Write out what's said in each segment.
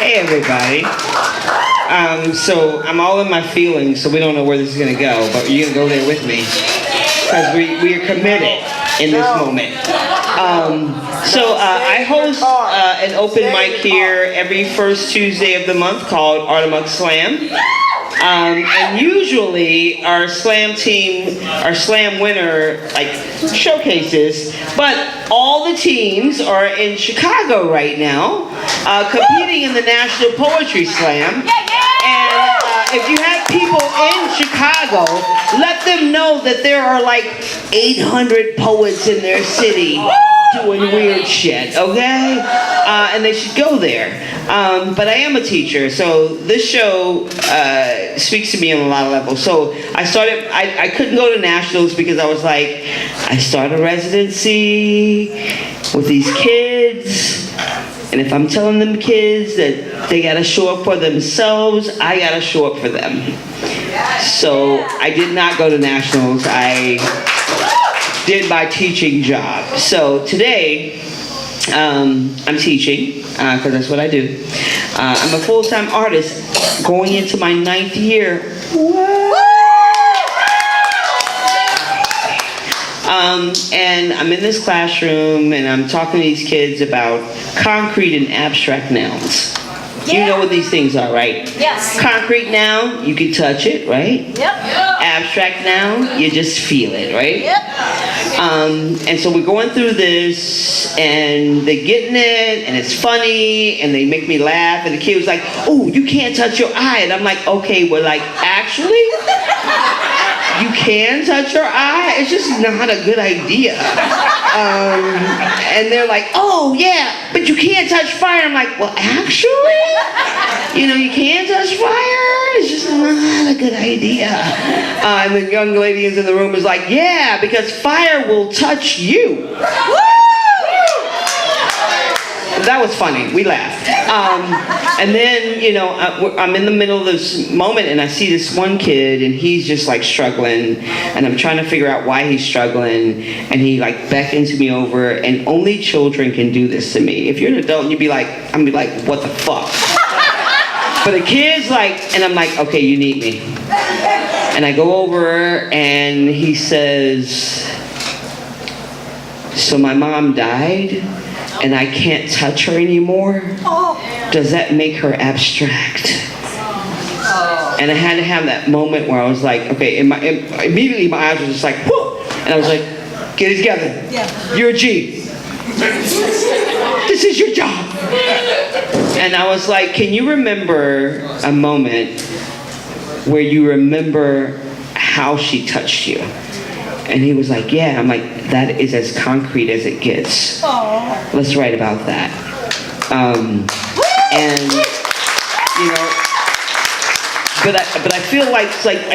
Hey everybody. So I'm all in my feelings, so we don't know where this is gonna go, but you're gonna go there with me because we are committed in this moment. I host an open mic here every first Tuesday of the month called Art Amok Slam. And usually our slam team, our slam winner, showcases, but all the teams are in Chicago right now, competing in the National Poetry Slam. And if you have people in Chicago, let them know that there are 800 poets in their city doing weird shit, okay? And they should go there. But I am a teacher, so this show speaks to me on a lot of levels. So I couldn't go to nationals because I was like, I start a residency with these kids, and if I'm telling them kids that they gotta show up for themselves, I gotta show up for them. So I did not go to nationals. I did my teaching job. So today, I'm teaching, because that's what I do. I'm a full-time artist going into my 9th year. And I'm in this classroom and I'm talking to these kids about concrete and abstract nouns. Yeah. You know what these things are, right? Yes. Concrete noun, you can touch it, right? Yep. Abstract noun, you just feel it, right? Yep. And so we're going through this, and they're getting it, and it's funny, and they make me laugh, and the kid was like, oh, you can't touch your eye. And I'm like, okay, well, actually? You can touch your eye? It's just not a good idea. And they're like, oh, yeah, but you can't touch fire. I'm like, well, actually? You can't touch fire? It's just not a good idea. And the young lady in the room is like, yeah, because fire will touch you. That was funny. We laughed. And then, I'm in the middle of this moment and I see this one kid and he's just struggling, and I'm trying to figure out why he's struggling, and he beckons me over, and only children can do this to me. If you're an adult, I'm be like, what the fuck? But the kid's and I'm like, okay, you need me. And I go over and he says, so my mom died and I can't touch her anymore? Does that make her abstract? And I had to have that moment where I was like, okay, immediately my eyes were just like, whoa! And I was like, get it together. Yeah. You're a G. This is your job. And I was like, can you remember a moment where you remember how she touched you? And he was like, yeah. I'm like, that is as concrete as it gets. Aww. Let's write about that. But I feel I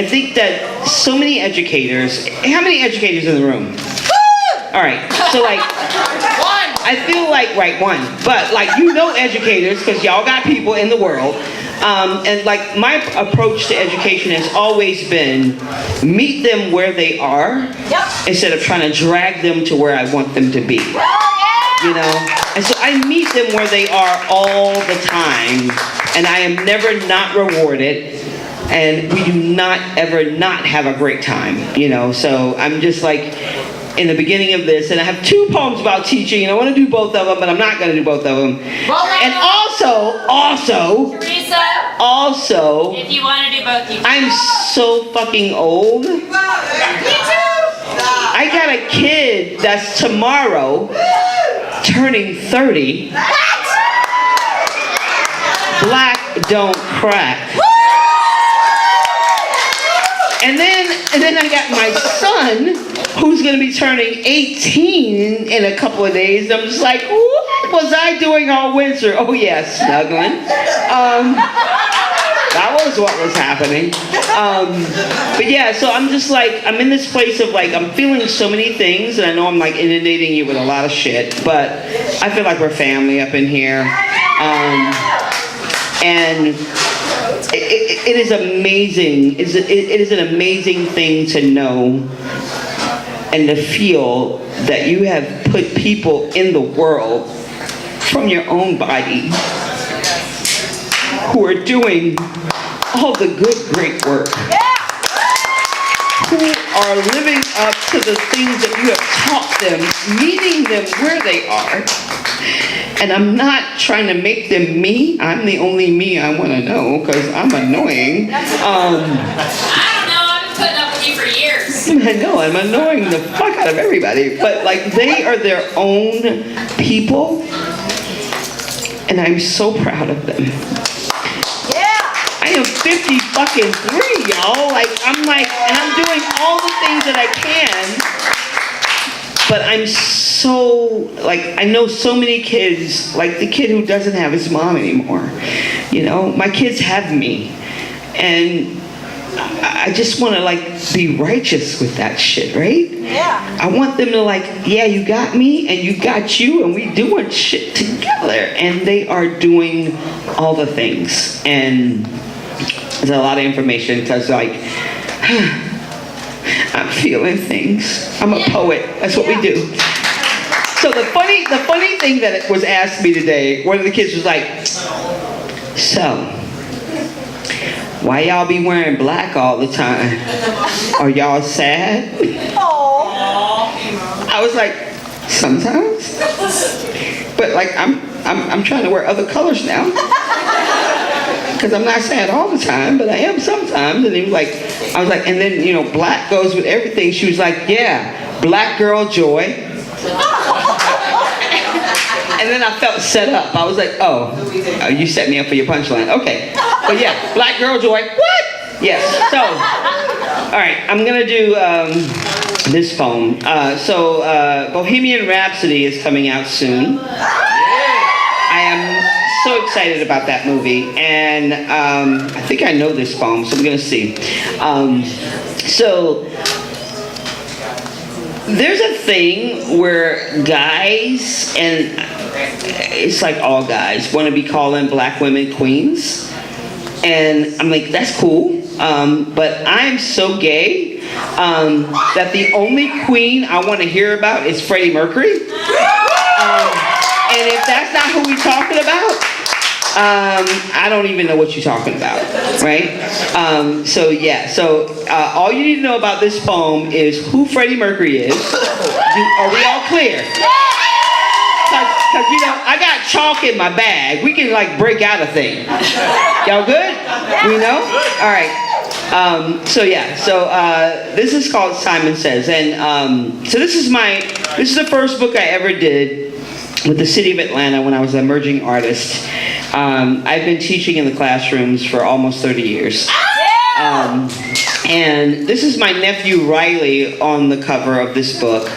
think that so many educators, how many educators in the room? All right, so one. I feel one, but educators, because y'all got people in the world. And my approach to education has always been meet them where they are, instead of trying to drag them to where I want them to be. And so I meet them where they are all the time, and I am never not rewarded, and we do not ever not have a great time. So I'm just in the beginning of this, and I have 2 poems about teaching, and I want to do both of them, but I'm not going to do both of them. And also, Teresa, if you want to do both, you can. I'm so fucking old. Me too. I got a kid that's tomorrow turning 30. Black don't crack. And then I got my son, who's going to be turning 18 in a couple of days. I'm just like, what was I doing all winter? Oh yeah, snuggling. That was what was happening. But yeah, so I'm just I'm in this place of I'm feeling so many things, and I know I'm inundating you with a lot of shit, but I feel like we're family up in here. And it is amazing. It is an amazing thing to know and to feel that you have put people in the world from your own body who are doing all the good, great work. Who are living up to the things that you have taught them, meeting them where they are. And I'm not trying to make them me. I'm the only me I want to know because I'm annoying. I don't know, I've been putting up with you for years. I know, I'm annoying the fuck out of everybody. But like, they are their own people. And I'm so proud of them. I am 50 fucking 3, y'all. Like, I'm like, and I'm doing all the things that I can. But I'm so, like, I know so many kids, like the kid who doesn't have his mom anymore. You know, my kids have me. And I just want to, like, be righteous with that shit, right? Yeah. I want them to, like, yeah, you got me and you got you and we doing shit together. And they are doing all the things. And there's a lot of information because, like, I'm feeling things. I'm a poet. That's what we do. So the funny thing that was asked me today, one of the kids was like, so, why y'all be wearing black all the time? Are y'all sad? I was like, sometimes. But like, I'm trying to wear other colors now. Because I'm not sad all the time, but I am sometimes. And he was like, I was like, and then, you know, black goes with everything. She was like, yeah, black girl joy. And then I felt set up. I was like, oh, you set me up for your punchline. Okay. But yeah, black girl joy. What? Yes. So, all right, I'm going to do this poem. Bohemian Rhapsody is coming out soon. I am so excited about that movie, and I think I know this poem, so I'm gonna see. So there's a thing where guys, and it's like all guys, want to be calling black women queens, and I'm like, that's cool, but I'm so gay that the only queen I want to hear about is Freddie Mercury. And if that's not who we're talking about, I don't even know what you're talking about, right? So all you need to know about this poem is who Freddie Mercury is. Are we all clear? Because, you know, I got chalk in my bag. We can, like, break out a thing. Y'all good? We know? All right. This is called Simon Says. And so this is the first book I ever did with the city of Atlanta when I was an emerging artist. I've been teaching in the classrooms for almost 30 years. And this is my nephew Riley on the cover of this book.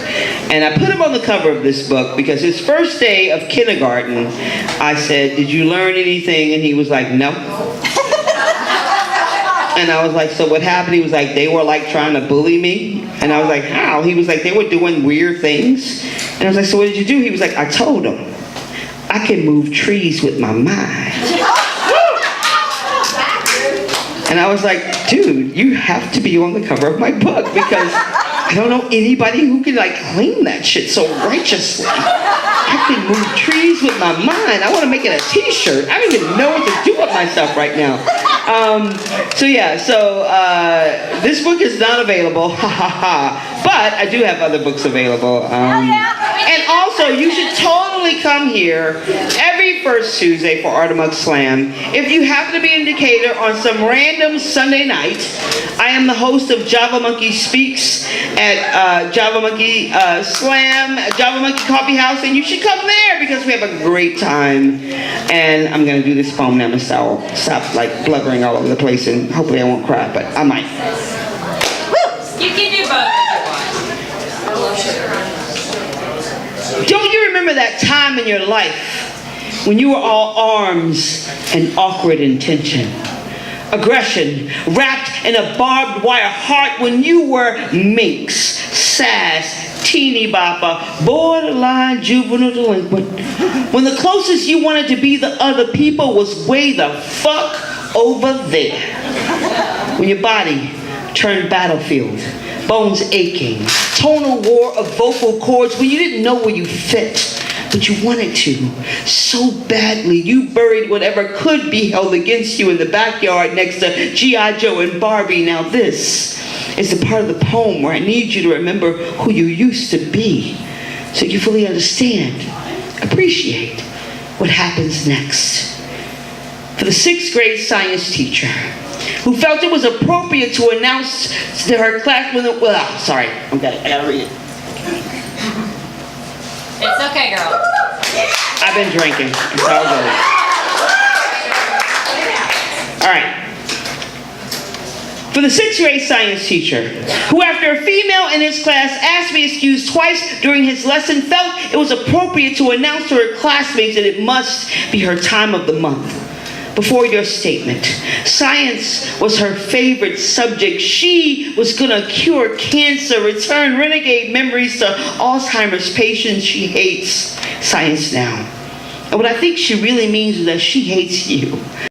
And I put him on the cover of this book because his first day of kindergarten, I said, did you learn anything? And he was like, no. And I was like, so what happened? He was like, they were like trying to bully me. And I was like, how? He was like, they were doing weird things. And I was like, so what did you do? He was like, I told them I can move trees with my mind. And I was like, dude, you have to be on the cover of my book because I don't know anybody who can like claim that shit so righteously. I can move trees with my mind. I want to make it a t-shirt. I don't even know what to do with myself right now. This book is not available, but I do have other books available. And also, you should totally come here every first Tuesday for Artemuck Slam. If you happen to be in Decatur on some random Sunday night, I am the host of Java Monkey Speaks at Java Monkey Slam, Java Monkey Coffee House, and you should come there because we have a great time. And I'm going to do this poem now. I'm going to stop like blubbering all over the place, and hopefully I won't cry, but I might. You can do both if you want. Don't you remember that time in your life when you were all arms and awkward intention? Aggression wrapped in a barbed wire heart when you were minx, sass, teeny bopper, borderline juvenile delinquent. When the closest you wanted to be the other people was way the fuck over there. When your body turned battlefield, bones aching, tonal war of vocal cords when you didn't know where you fit. but you wanted to so badly. You buried whatever could be held against you in the backyard next to G.I. Joe and Barbie. Now this is the part of the poem where I need you to remember who you used to be so you fully understand, appreciate what happens next. For the 6th grade science teacher who felt it was appropriate to announce to her class I gotta read it. It's okay, girl. I've been drinking. It's all good. All right. For the 6th grade science teacher, who after a female in his class asked to be excused twice during his lesson, felt it was appropriate to announce to her classmates that it must be her time of the month. Before your statement, science was her favorite subject. She was gonna cure cancer, return renegade memories to Alzheimer's patients. She hates science now. And what I think she really means is that she hates you.